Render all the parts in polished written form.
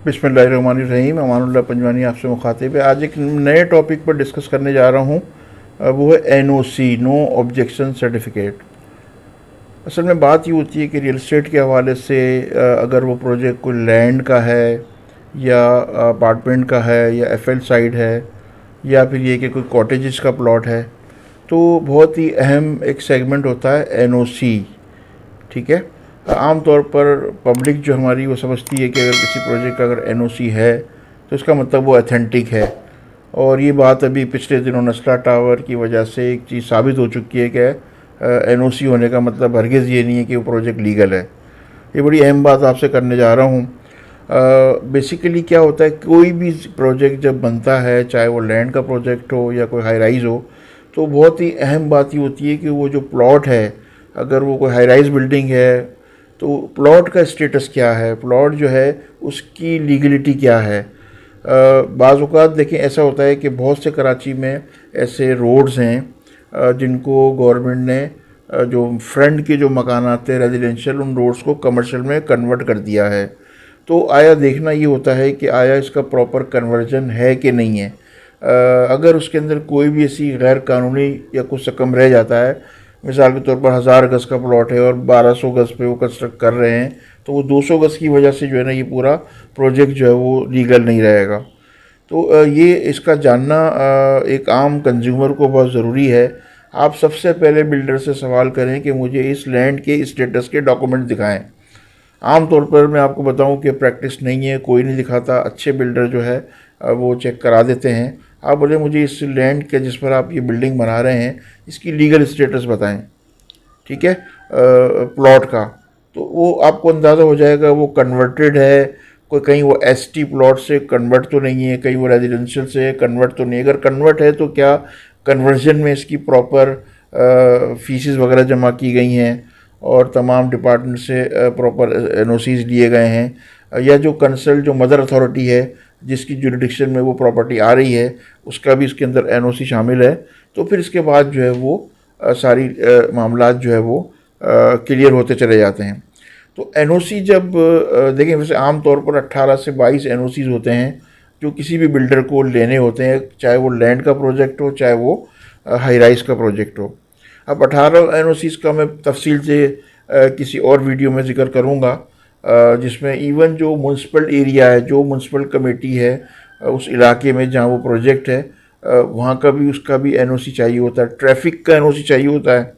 बिस्मिल्लाहिर्रहमानिर्रहीम। अमानुल्लाह पंजवानी आपसे मुखातिब है। आज एक नए टॉपिक पर डिस्कस करने जा रहा हूँ। वो है NOC, नो ऑब्जेक्शन सर्टिफिकेट। असल में बात ये होती है कि रियल एस्टेट के हवाले से अगर वो प्रोजेक्ट कोई लैंड का है या अपार्टमेंट का है या FL साइड है या फिर ये कि कोई कॉटेजेस का प्लॉट है, तो बहुत ही अहम एक सेगमेंट होता है NOC। ठीक है। आम तौर पर पब्लिक जो हमारी वो समझती है कि अगर किसी प्रोजेक्ट का अगर NOC है तो इसका मतलब वो अथेंटिक है। और ये बात अभी पिछले दिनों नस्ला टावर की वजह से एक चीज़ साबित हो चुकी है कि NOC होने का मतलब हरगिज़ ये नहीं है कि वो प्रोजेक्ट लीगल है। ये बड़ी अहम बात आपसे करने जा रहा हूँ। बेसिकली क्या होता है, कोई भी प्रोजेक्ट जब बनता है, चाहे वो लैंड का प्रोजेक्ट हो या कोई हाई राइज़ हो, तो बहुत ही अहम बात ये होती है कि वो जो प्लॉट है, अगर वो कोई हाई राइज़ बिल्डिंग है तो प्लॉट का स्टेटस क्या है, प्लॉट जो है उसकी लीगलिटी क्या है। बाज़ औक़ात देखें ऐसा होता है कि बहुत से कराची में ऐसे रोड्स हैं जिनको गवर्नमेंट ने जो फ्रंट के जो मकानात थे रेजिडेंशियल, उन रोड्स को कमर्शियल में कन्वर्ट कर दिया है। तो आया देखना ये होता है कि आया इसका प्रॉपर कन्वर्जन है कि नहीं है। अगर उसके अंदर कोई भी ऐसी गैर कानूनी या कुछ रकम रह जाता है, मिसाल के तौर पर 1000 गज़ का प्लॉट है और 1200 गज़ पे वो कंस्ट्रक्ट कर रहे हैं, तो वो 200 गज़ की वजह से जो है ना ये पूरा प्रोजेक्ट जो है वो लीगल नहीं रहेगा। तो ये इसका जानना एक आम कंज्यूमर को बहुत ज़रूरी है। आप सबसे पहले बिल्डर से सवाल करें कि मुझे इस लैंड के स्टेटस के डॉक्यूमेंट दिखाएं। आम तौर पर मैं आपको बताऊं कि प्रैक्टिस नहीं है, कोई नहीं दिखाता। अच्छे बिल्डर जो है वो चेक करा देते हैं। आप बोले मुझे इस लैंड के जिस पर आप ये बिल्डिंग बना रहे हैं इसकी लीगल स्टेटस बताएं, ठीक है, प्लॉट का। तो वो आपको अंदाज़ा हो जाएगा वो कन्वर्टेड है, कोई कहीं वो ST प्लॉट से कन्वर्ट तो नहीं है, कहीं वो रेजिडेंशियल से कन्वर्ट तो नहीं है। अगर कन्वर्ट है तो क्या कन्वर्जन में इसकी प्रॉपर फीसेस वगैरह जमा की गई हैं और तमाम डिपार्टमेंट से प्रॉपर NOCs लिए गए हैं, या जो कंसल्ट जो मदर अथॉरिटी है जिसकी जुरिडिक्शन में वो प्रॉपर्टी आ रही है उसका भी इसके अंदर NOC शामिल है। तो फिर इसके बाद जो है वो सारी मामलात जो है वो क्लियर होते चले जाते हैं। तो NOC जब देखें, वैसे आम तौर पर 18 से 22 NOCs होते हैं जो किसी भी बिल्डर को लेने होते हैं, चाहे वो लैंड का प्रोजेक्ट हो चाहे वो हाई राइज़ का प्रोजेक्ट हो। अब 18 NOCs का मैं तफसील से किसी और वीडियो में ज़िक्र करूँगा, जिसमें इवन जो म्यूनसिपल एरिया है, जो म्यूनसिपल कमेटी है उस इलाके में जहाँ वो प्रोजेक्ट है, वहाँ का भी उसका भी NOC चाहिए होता है, ट्रैफिक का NOC चाहिए होता है,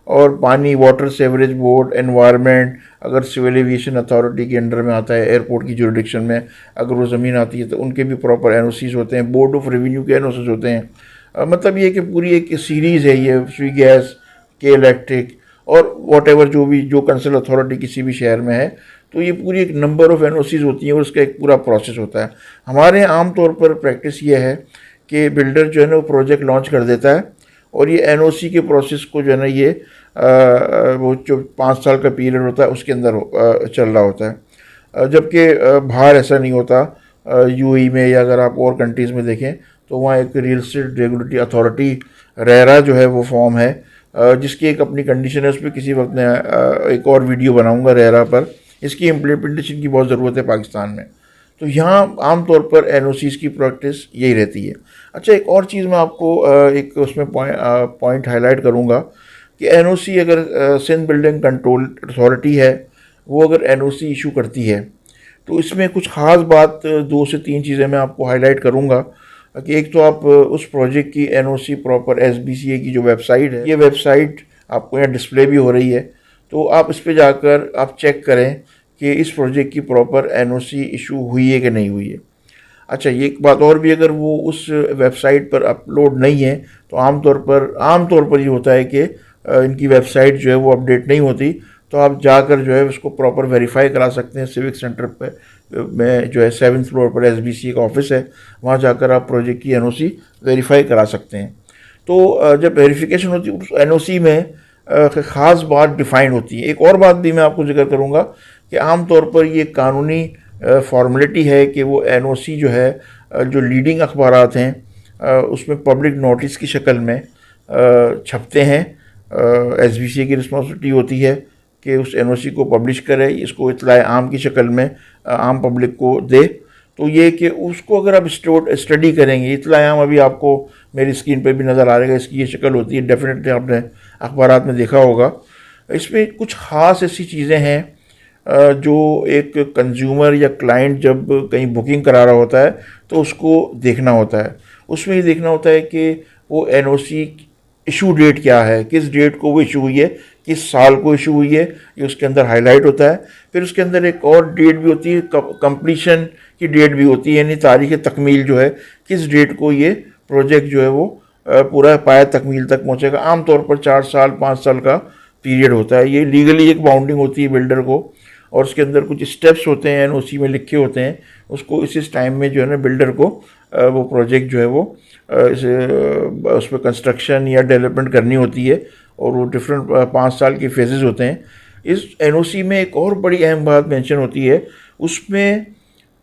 और पानी, वाटर सेवरेज बोर्ड, एनवायरनमेंट, अगर सिविल एविएशन अथॉरिटी के अंडर में आता है, एयरपोर्ट की जुरिडिक्शन में अगर वो ज़मीन आती है तो उनके भी प्रॉपर NOCs होते हैं, बोर्ड ऑफ रेवेन्यू के NOCs होते हैं। मतलब ये कि पूरी एक सीरीज़ है ये, स्वी गैस, के इलेक्ट्रिक और वॉट जो भी जो कंसल्ट अथॉरिटी किसी भी शहर में है, तो ये पूरी एक नंबर ऑफ़ NOCs होती हैं और उसका एक पूरा प्रोसेस होता है। हमारे यहाँ आम तौर पर प्रैक्टिस ये है कि बिल्डर जो है ना वो प्रोजेक्ट लॉन्च कर देता है और ये NOC के प्रोसेस को जो है ना ये वो जो 5 साल का पीरियड होता है उसके अंदर चल रहा होता है। जबकि बाहर ऐसा नहीं होता। UAE में या अगर आप और कंट्रीज़ में देखें तो वहाँ एक real estate regulatory authority RERA जो है वो फॉर्म है, जिसकी एक अपनी कंडीशन है। उस पर किसी वक्त मैं एक और वीडियो बनाऊँगा रेरा पर। इसकी इम्प्लीमेंटेशन की बहुत ज़रूरत है पाकिस्तान में। तो यहाँ आम तौर पर NOCs की प्रैक्टिस यही रहती है। अच्छा, एक और चीज़ मैं आपको एक उसमें पॉइंट हाईलाइट करूँगा कि NOC अगर सिंध बिल्डिंग कंट्रोल अथॉरिटी है वो अगर NOC इशू करती है तो इसमें कुछ ख़ास बात 2 से 3 चीज़ें मैं आपको हाईलाइट करूँगा कि एक तो आप उस प्रोजेक्ट की NOC प्रॉपर SBCA की जो वेबसाइट है, ये वेबसाइट आपको यहाँ डिस्प्ले भी हो रही है, तो आप इस पर जाकर आप चेक करें कि इस प्रोजेक्ट की प्रॉपर NOC इशू हुई है कि नहीं हुई है। अच्छा, ये एक बात और भी, अगर वो उस वेबसाइट पर अपलोड नहीं है तो आमतौर पर ये होता है कि इनकी वेबसाइट जो है वो अपडेट नहीं होती, तो आप जाकर जो है उसको प्रॉपर वेरीफाई करा सकते हैं। सिविक सेंटर पे में जो है 7th फ्लोर पर SBCA का ऑफिस है, वहाँ जाकर आप प्रोजेक्ट की NOC वेरीफाई करा सकते हैं। तो जब वेरिफिकेशन होती है उस NOC में ख़ास बात डिफ़ाइंड होती है। एक और बात भी मैं आपको जिक्र करूँगा कि आम तौर पर ये कानूनी फॉर्मेलिटी है कि वो NOC जो है जो लीडिंग अखबारात हैं उसमें पब्लिक नोटिस की शक्ल में छपते हैं। SBCA की रिस्पॉन्सिबिलिटी होती है कि उस एनओसी को पब्लिश करे, इसको इत्तलाए आम की शक्ल में आम पब्लिक को दे। तो ये कि उसको अगर आप स्टडी करेंगे, इत्तलाए आम अभी आपको मेरी स्क्रीन पे भी नज़र आ रहेगा, इसकी ये शक्ल होती है, डेफिनेटली आपने अखबारात में देखा होगा। इसमें कुछ ख़ास ऐसी चीज़ें हैं जो एक कंज्यूमर या क्लाइंट जब कहीं बुकिंग करा रहा होता है तो उसको देखना होता है। उसमें ये देखना होता है कि वो एनओसी इशू डेट क्या है, किस डेट को वो इशू हुई है, किस साल को इशू हुई है, ये उसके अंदर हाईलाइट होता है। फिर उसके अंदर एक और डेट भी होती है, कंप्लीशन की डेट भी होती है, यानी तारीख़ तकमील जो है, किस डेट को ये प्रोजेक्ट जो है वो पूरा पाया तकमील तक पहुँचेगा। आमतौर पर 4 साल 5 साल का पीरियड होता है। ये लीगली एक बाउंडिंग होती है बिल्डर को, और उसके अंदर कुछ स्टेप्स होते हैं एनओसी में लिखे होते हैं, उसको इस टाइम में जो है ना बिल्डर को वो प्रोजेक्ट जो है वो उस पर कंस्ट्रक्शन या डेवलपमेंट करनी होती है, और वो डिफरेंट 5 साल के फेजेस होते हैं। इस एनओसी में एक और बड़ी अहम बात मेंशन होती है, उसमें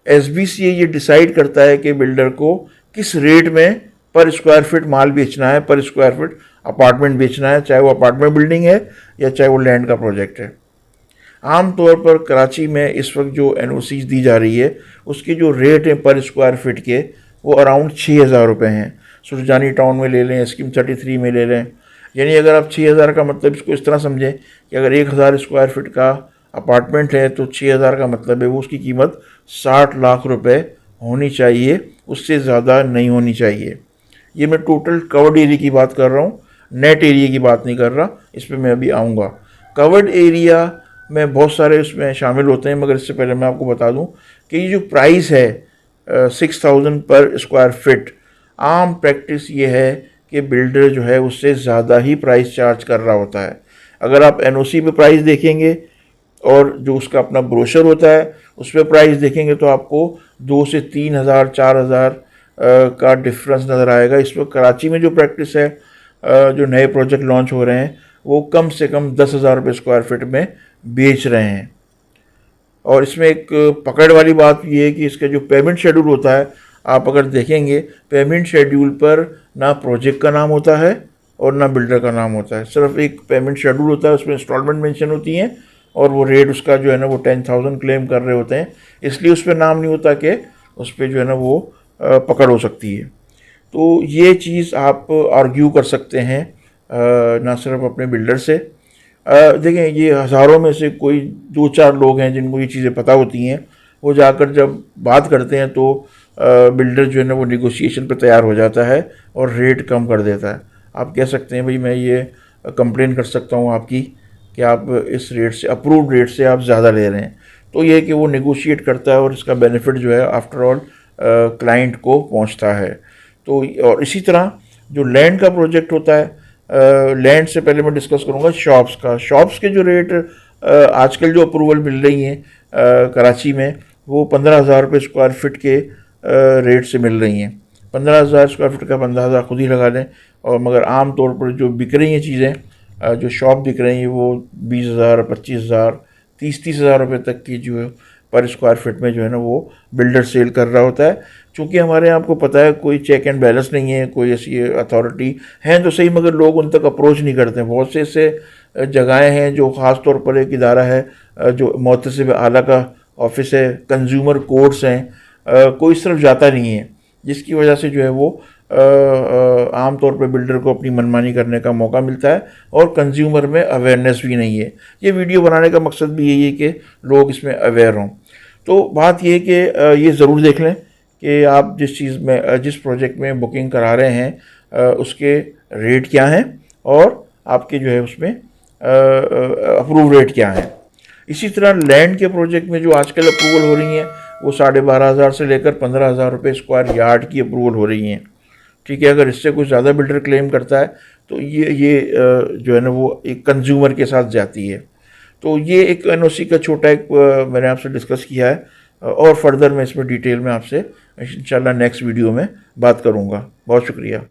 एसबीसीए ये डिसाइड करता है कि बिल्डर को किस रेट में पर स्क्वायर फीट माल बेचना है, पर स्क्वायर फीट अपार्टमेंट बेचना है, चाहे वो अपार्टमेंट बिल्डिंग है या चाहे वो लैंड का प्रोजेक्ट है। आम तौर पर कराची में इस वक्त जो एनओसीज दी जा रही है उसके जो रेट हैं पर स्क्वायर फीट के, वो अराउंड 6,000 रुपये हैं। सुरजानी टाउन में ले लें, स्कीम 33 में ले लें, यानी अगर आप 6,000 का मतलब इसको इस तरह समझें कि अगर 1,000 स्क्वायर फीट का अपार्टमेंट है तो 6,000 का मतलब है वो उसकी कीमत 60 लाख रुपए होनी चाहिए, उससे ज़्यादा नहीं होनी चाहिए। ये मैं टोटल कवर्ड एरिया की बात कर रहा हूँ, नेट एरिया की बात नहीं कर रहा, इस पर मैं अभी आऊँगा। कवर्ड एरिया में बहुत सारे उसमें शामिल होते हैं, मगर इससे पहले मैं आपको बता दूं कि ये जो प्राइस है 6,000 पर स्क्वायर फिट, आम प्रैक्टिस ये है कि बिल्डर जो है उससे ज़्यादा ही प्राइस चार्ज कर रहा होता है। अगर आप एनओसी पे प्राइस देखेंगे और जो उसका अपना ब्रोशर होता है उस पर प्राइस देखेंगे तो आपको 2 से 3,000 4,000 का डिफरेंस नज़र आएगा। इस वक्त कराची में जो प्रैक्टिस है, जो नए प्रोजेक्ट लॉन्च हो रहे हैं वो कम से कम 10,000 रुपये स्क्वायर फिट में बेच रहे हैं। और इसमें एक पकड़ वाली बात ये है कि इसका जो पेमेंट शेड्यूल होता है, आप अगर देखेंगे पेमेंट शेड्यूल पर ना प्रोजेक्ट का नाम होता है और ना बिल्डर का नाम होता है, सिर्फ एक पेमेंट शेड्यूल होता है, उसमें इंस्टॉलमेंट मेंशन होती हैं और वो रेट उसका जो है ना वो 10,000 क्लेम कर रहे होते हैं, इसलिए उस पर नाम नहीं होता कि उस पर जो है ना वो पकड़ हो सकती है। तो ये चीज़ आप आर्ग्यू कर सकते हैं ना सिर्फ अपने बिल्डर से। देखें, ये हज़ारों में से कोई 2-4 लोग हैं जिनको ये चीज़ें पता होती हैं, वो जाकर जब बात करते हैं तो बिल्डर जो है ना वो निगोशिएशन पर तैयार हो जाता है और रेट कम कर देता है। आप कह सकते हैं भाई मैं ये कंप्लेन कर सकता हूँ आपकी कि आप इस रेट से, अप्रूव्ड रेट से आप ज़्यादा ले रहे हैं, तो ये है कि वो निगोशिएट करता है और इसका बेनिफिट जो है आफ्टर ऑल क्लाइंट को पहुँचता है। तो और इसी तरह जो लैंड का प्रोजेक्ट होता है, लैंड से पहले मैं डिस्कस करूंगा शॉप्स का। शॉप्स के जो रेट आजकल जो अप्रूवल मिल रही हैं कराची में, वो 15,000 रुपये स्क्वायर फिट के रेट से मिल रही हैं। 15,000 स्क्वायर फिट का 15,000 खुद ही लगा लें, और मगर आम तौर पर जो बिक रही हैं चीज़ें, जो शॉप बिक रही हैं वो 20,000 25,000 30,000 रुपये तक की जो है पर स्क्वायर फिट में जो है ना वो बिल्डर सेल कर रहा होता है। चूँकि हमारे यहाँ आपको पता है कोई चेक एंड बैलेंस नहीं है, कोई ऐसी अथॉरिटी हैं तो सही, मगर लोग उन तक अप्रोच नहीं करते हैं। बहुत से ऐसे जगहें हैं जो ख़ास तौर पर एक इदारा है जो मुहतसिब आला का ऑफिस है, कंज्यूमर कोर्ट्स हैं, कोई इस तरफ जाता नहीं है, जिसकी वजह से जो है वो आम तौर पर बिल्डर को अपनी मनमानी करने का मौका मिलता है और कंज्यूमर में अवेयरनेस भी नहीं है। ये वीडियो बनाने का मकसद भी यही है कि लोग इसमें अवेयर हों। तो बात ये है कि ये ज़रूर देख लें कि आप जिस चीज़ में, जिस प्रोजेक्ट में बुकिंग करा रहे हैं उसके रेट क्या हैं और आपके जो है उसमें अप्रूव रेट क्या है। इसी तरह लैंड के प्रोजेक्ट में जो आजकल अप्रूवल हो रही हैं वो 12,500 से लेकर 15,000 रुपये स्क्वायर यार्ड की अप्रूवल हो रही हैं। ठीक है, अगर इससे कुछ ज़्यादा बिल्डर क्लेम करता है तो ये जो है ना वो एक कंज्यूमर के साथ जाती है। तो ये एक एनओसी का छोटा एक मैंने आपसे डिस्कस किया है, और फर्दर मैं इसमें डिटेल में आपसे इंशाल्लाह नेक्स्ट वीडियो में बात करूँगा। बहुत शुक्रिया।